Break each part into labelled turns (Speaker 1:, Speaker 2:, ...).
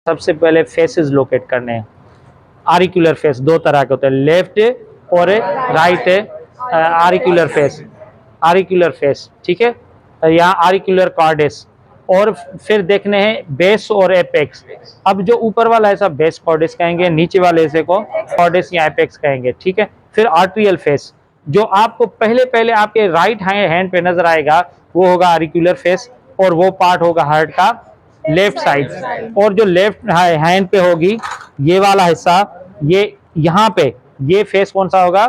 Speaker 1: सबसे पहले faces locate करने हैं। आरिकुलर फेस दो तरह के होते हैं, लेफ्ट और राइट आरिकुलर फेस, ठीक है। यहाँ आरिकुलर कॉर्डेस, और फिर देखने हैं बेस और एपेक्स। अब जो ऊपर वाला है सब बेस कॉर्डेस कहेंगे, नीचे वाले ऐसे को कॉर्डेस या एपेक्स कहेंगे, ठीक है। फिर आर्ट्रियल फेस, जो आपको पहले आपके राइट हैंड पे नजर आएगा वो होगा आरिकुलर फेस, और वो पार्ट होगा हार्ट का लेफ्ट साइड। और जो लेफ्ट हैंड पे होगी ये वाला हिस्सा, ये यहाँ पे ये फेस कौन सा होगा,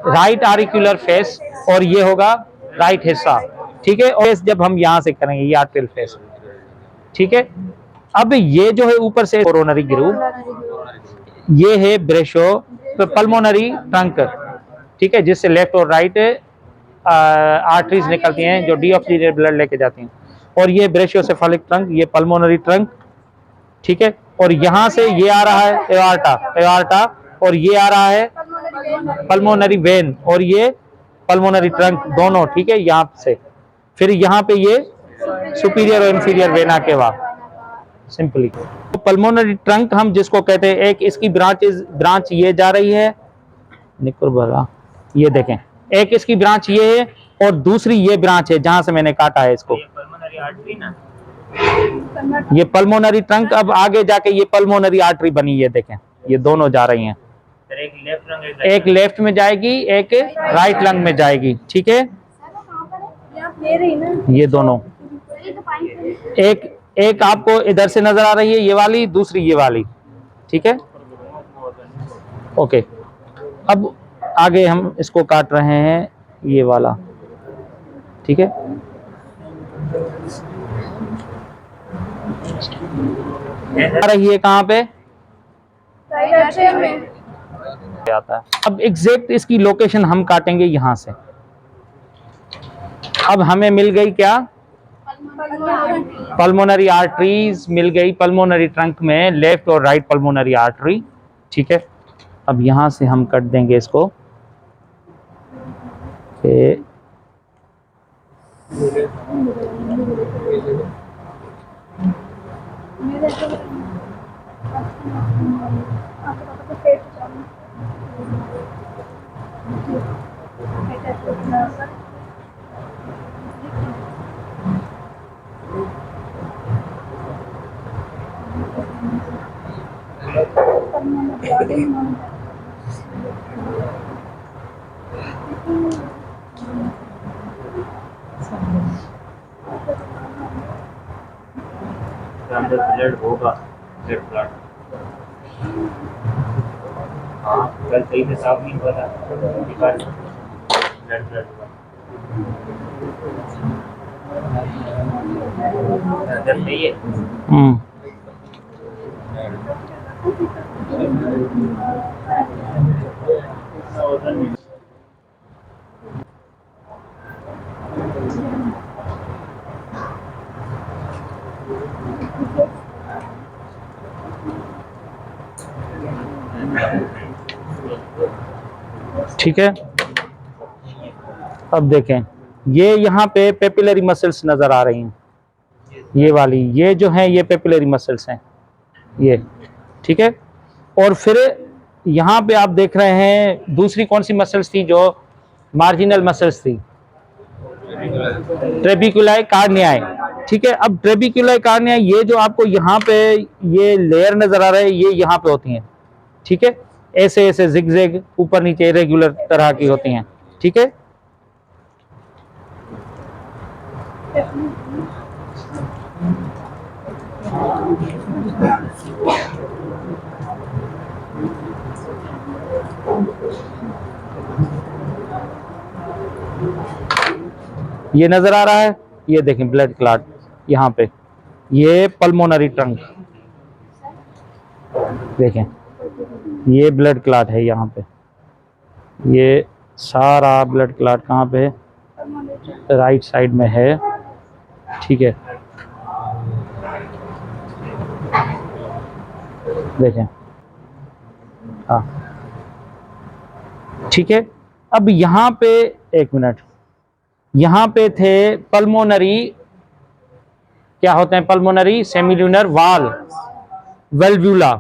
Speaker 1: राइट आरिकुलर फेस, और ये होगा राइट हिस्सा, ठीक है। और जब हम यहाँ से करेंगे ये आर्ट्रियल फेस, ठीक है। अब ये जो है ऊपर से कोरोनरी ग्रूव, ये है ब्रेशो पल्मोनरी ट्रंक, ठीक है, जिससे लेफ्ट और राइट आर्टरीज निकलती हैं जो डीऑक्सीजेनेटेड ब्लड लेके जाती हैं। और ये ब्रेशियोसेफालिक ट्रंक, ये पल्मोनरी ट्रंक, ठीक है। और यहाँ से ये आ रहा है एवार्टा, और ये आ रहा है पल्मोनरी वेन, और ये पल्मोनरी ट्रंक दोनों, ठीक है, यहाँ से। फिर यहाँ पे ये सुपीरियर और इंफीरियर वेना केवा, सिंपली। तो पल्मोनरी ट्रंक हम जिसको कहते हैं, एक इसकी ब्रांच ये जा रही है निकुर भरा, ये देखें, एक इसकी ब्रांच ये है और दूसरी ये ब्रांच है जहां से मैंने काटा है इसको, पल्मोनरी आर्टरी ना, ये पल्मोनरी ट्रंक। अब आगे जाके ये पल्मोनरी आर्टरी बनी, ये देखें, ये दोनों जा रही हैं, एक लेफ्ट में जाएगी, एक राइट लंग में जाएगी, ठीक है। ये दोनों, एक आपको इधर से नजर आ रही है ये वाली, दूसरी ये वाली, ठीक है, ओके। अब आगे हम इसको काट रहे हैं, ये वाला, ठीक है। आ रही है कहाँ पे, आता है। अब एग्जैक्ट इसकी लोकेशन हम काटेंगे यहां से। अब हमें मिल गई क्या, पल्मोनरी आर्टरीज मिल गई पल्मोनरी ट्रंक में, लेफ्ट और राइट पल्मोनरी आर्टरी, ठीक है। अब यहां से हम कट देंगे इसको, अंदर ब्लड होगा, ब्लड क्लॉट, हाँ कल सही से साफ नहीं हुआ था, ब्लड जब नहीं है। ठीक है। अब देखें, ये यहाँ पे पेपिलरी मसल्स नजर आ रही हैं, ये वाली, ये जो है ये पेपिलरी मसल्स हैं ये, ठीक है। और फिर यहाँ पे आप देख रहे हैं दूसरी कौन सी मसल्स थी जो मार्जिनल मसल्स थी, ट्रेबिकुलाई कार्नियाई, ठीक है। अब ट्रेबिकुलाई कार्नियाई, ये जो आपको यहाँ पे ये लेयर नजर आ रहा है, ये यहाँ पे होती हैं, ठीक है, ऐसे ऐसे जिगजैग ऊपर नीचे इरेगुलर तरह की होती हैं, ठीक है। ये नजर आ रहा है, ये देखें ब्लड क्लॉट यहाँ पे, ये पल्मोनरी ट्रंक देखें, ये ब्लड क्लॉट है यहाँ पे, ये सारा ब्लड क्लॉट कहाँ पे है, राइट साइड में है, ठीक है, देखें, हाँ, ठीक है। अब यहाँ पे एक मिनट, यहाँ पे थे पल्मोनरी, क्या होते हैं पल्मोनरी सेमिल्यूनर वाल, वेल्वुला,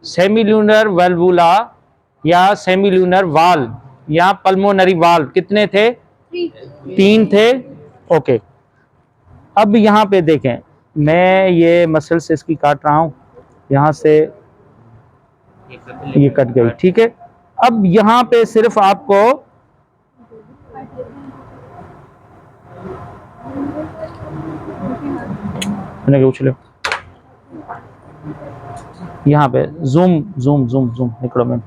Speaker 1: सेमिल्यूनर वेल्वुला या सेमिल्यूनर वाल या पल्मोनरी वाल कितने थे? 3 थे। ओके, अब यहाँ पे देखें, मैं ये मसल से इसकी काट रहा हूँ, यहाँ से ये कट गई, ठीक है। अब यहाँ पे सिर्फ आपको उछले, यहाँ पे जूम जूम जूम जूम निकलो मिनट।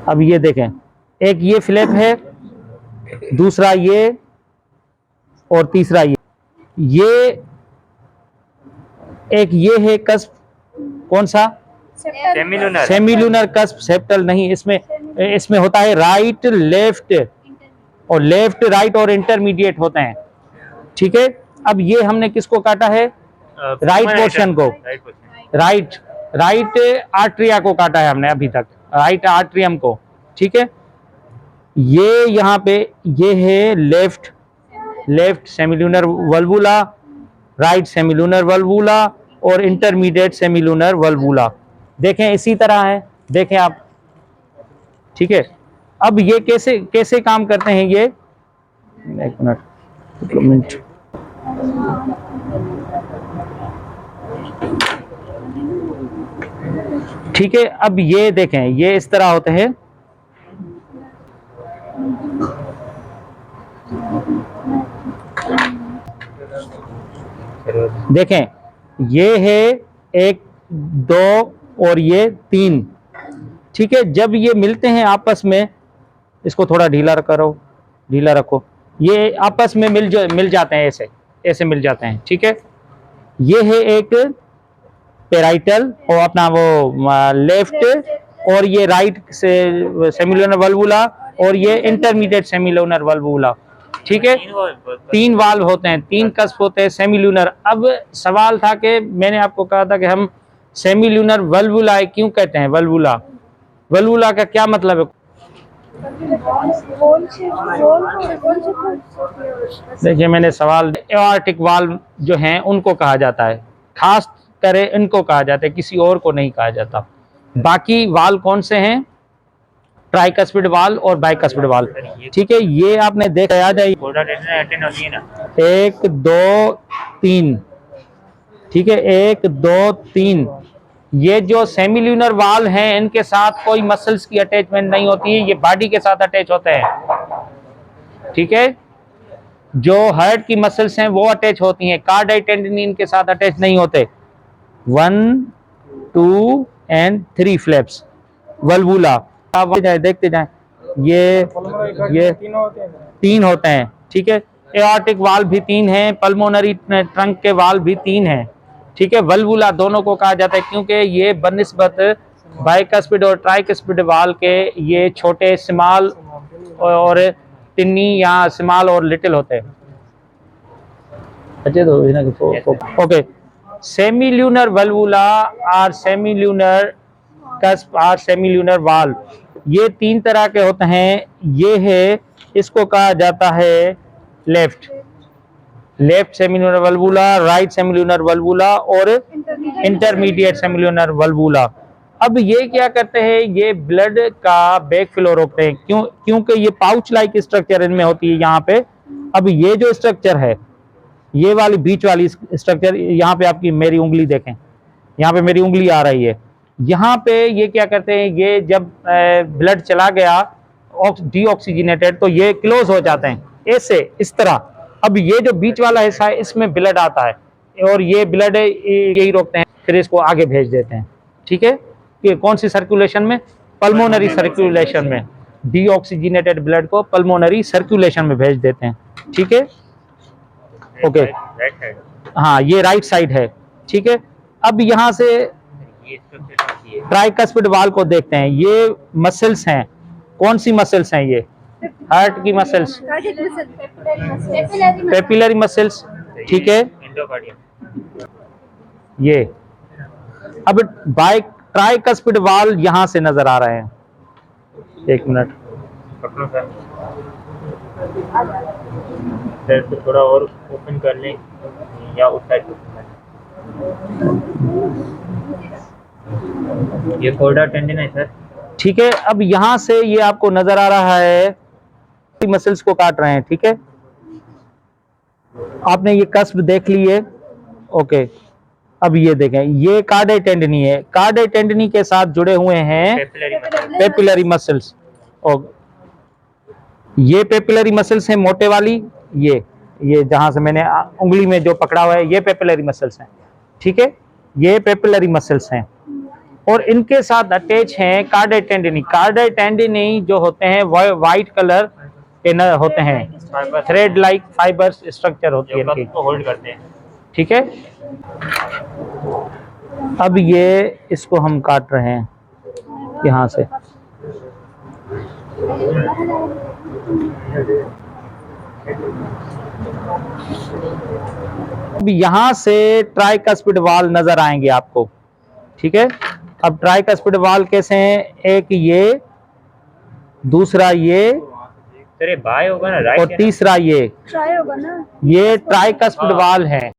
Speaker 1: अब ये देखें, एक ये फ्लैप है, दूसरा ये, और तीसरा ये एक ये है कस्प, कौन सा? सेमिल्यूनर। सेमिल्यूनर कस्प, सेप्टल नहीं। इसमें होता है राइट लेफ्ट, और लेफ्ट राइट और इंटरमीडिएट होते हैं, ठीक है। अब ये हमने किसको काटा है? राइट पोर्शन को, राइट आर्ट्रिया को काटा है हमने अभी तक, राइट आर्ट्रियम को, ठीक है। ये यहाँ पे ये है लेफ्ट सेमिल्यूनर वल्वुला, राइट सेमिल्यूनर वल्वुला और इंटरमीडिएट सेमिल्यूनर वल्वुला। देखें इसी तरह है, देखें आप, ठीक है। अब ये कैसे काम करते हैं ये, एक मिनट, ठीक है। अब ये देखें, ये इस तरह होते हैं, देखें ये है 1 2 और ये 3, ठीक है। जब ये मिलते हैं आपस में, इसको थोड़ा ढीला रखो, ये आपस में मिल जाते हैं, ऐसे मिल जाते हैं, ठीक है। ये है एक पेराइटल और अपना वो लेफ्ट, और ये राइट से सेमिल्यूनर वल्वुला, और ये इंटरमीडिएट सेमिल्यूनर वल्वुला, ठीक है। 3 वाल्व होते हैं, 3 कस्प होते हैं सेमिल्यूनर। अब सवाल था कि मैंने आपको कहा था कि हम सेमिल्यूनर वल्वुला क्यों कहते हैं? वल्वुला का क्या मतलब है? देखिए मैंने सवाल, एओर्टिक वाल्व जो हैं उनको कहा जाता है, खास करे इनको कहा जाता है, किसी और को नहीं कहा जाता। बाकी वाल्व कौन से हैं? ट्राइकस्पिड वाल्व और बाइकस्पिड वाल्व, ठीक है। ये आपने देखा, याद है 1 2 3, ठीक है, 1 2 3। ये जो सेमिल्यूनर वाल्व हैं इनके साथ कोई मसल्स की अटैचमेंट नहीं होती है, ये बॉडी के साथ अटैच होते हैं, ठीक है। जो हार्ट की मसल्स हैं वो अटैच होती हैं, कार्डियाई टेंडन इनके साथ अटैच नहीं होते। 1 2 एंड 3 फ्लैप्स वल्वुला, आप देखते जाएं, ये 3 होते हैं, ठीक है। एओर्टिक वाल्व भी 3 हैं, पल्मोनरी ट्रंक के वाल्व भी 3 हैं, ठीक है। वल्वुला दोनों को कहा जाता है क्योंकि ये बनिस्बत बाइकस्पिड और ट्राइकस्पिड वाल्व के ये छोटे, स्मॉल और टिन्नी या स्मॉल और लिटिल होते हैं। अच्छे तो ओके, सेमिल्यूनर वल्वुला और सेमिल्यूनर कस्प और सेमिल्यूनर वाल्व, ये 3 तरह के होते हैं। ये है, इसको कहा जाता है लेफ्ट सेमिल्यूनर वल्वुला, राइट सेमिल्यूनर वल्वुला और इंटरमीडिएट सेमिल्यूनर वल्वुला। अब ये क्या करते हैं, ये ब्लड का बैक फ्लो रोकते हैं, क्योंकि ये पाउच लाइक स्ट्रक्चर इनमें होती है यहाँ पे। अब ये जो स्ट्रक्चर है, ये वाली बीच वाली स्ट्रक्चर, यहाँ पे आपकी मेरी उंगली देखें, यहाँ पे मेरी उंगली आ रही है, यहाँ पे ये क्या करते हैं, ये जब ब्लड चला गया डीऑक्सीजनेटेड तो ये क्लोज हो जाते हैं ऐसे, इस तरह। अब ये जो बीच वाला हिस्सा है इसमें ब्लड आता है, और ये ब्लड यही रोकते हैं, फिर इसको आगे भेज देते हैं, ठीक है। कि कौन सी सर्कुलेशन में? पल्मोनरी सर्कुलेशन में, डीऑक्सीजनेटेड ब्लड को पल्मोनरी सर्कुलेशन में भेज देते हैं, ठीक है। ओके, हाँ ये राइट साइड है, ठीक है। अब यहाँ से ट्राइकस्पिड वाल्व को देखते हैं, ये मसल्स हैं, कौन सी मसल्स हैं? ये हार्ट की मसल्स, पेपिलरी मसल्स, ठीक है। ये अब ट्राइकस्पिड वाल्व यहाँ से नजर आ रहे हैं, एक मिनट,
Speaker 2: थोड़ा और ओपन कर लें या उस साइड। ये कोर्डा टेंडन है सर।
Speaker 1: ठीक है, अब यहां से ये आपको नजर आ रहा है मसल्स को काट रहे हैं। ठीक है, आपने ये कस्ब देख लिए। ओके, अब ये देखें, ये कार्डे टेंडनी है, कार्डे टेंडनी के साथ जुड़े हुए हैं पेपिलरी मसल्स। और ये पेपिलरी मसल्स हैं मोटे वाली, ये जहां से मैंने उंगली में जो पकड़ा हुआ है ये पेपिलरी मसल्स हैं। ठीक है, ये पेपिलरी मसल्स हैं और इनके साथ अटैच हैं कार्डे टेंडनी। कार्डे टेंडनी जो होते हैं वो वाइट कलर के न होते हैं, थ्रेड लाइक फाइबर्स स्ट्रक्चर होती है इनकी,
Speaker 2: होल्ड करते हैं।
Speaker 1: ठीक है, अब ये इसको हम काट रहे हैं यहाँ से। अब यहाँ से ट्राइकस्पिड वाल नजर आएंगे आपको। ठीक है, अब ट्राइकस्पिड वाल कैसे हैं, एक ये, दूसरा ये,
Speaker 2: सर ये बाय होगा ना, राइट
Speaker 1: और तीसरा ये,
Speaker 3: ट्राई होगा ना,
Speaker 1: ये ट्राइकस्पिड वाल है।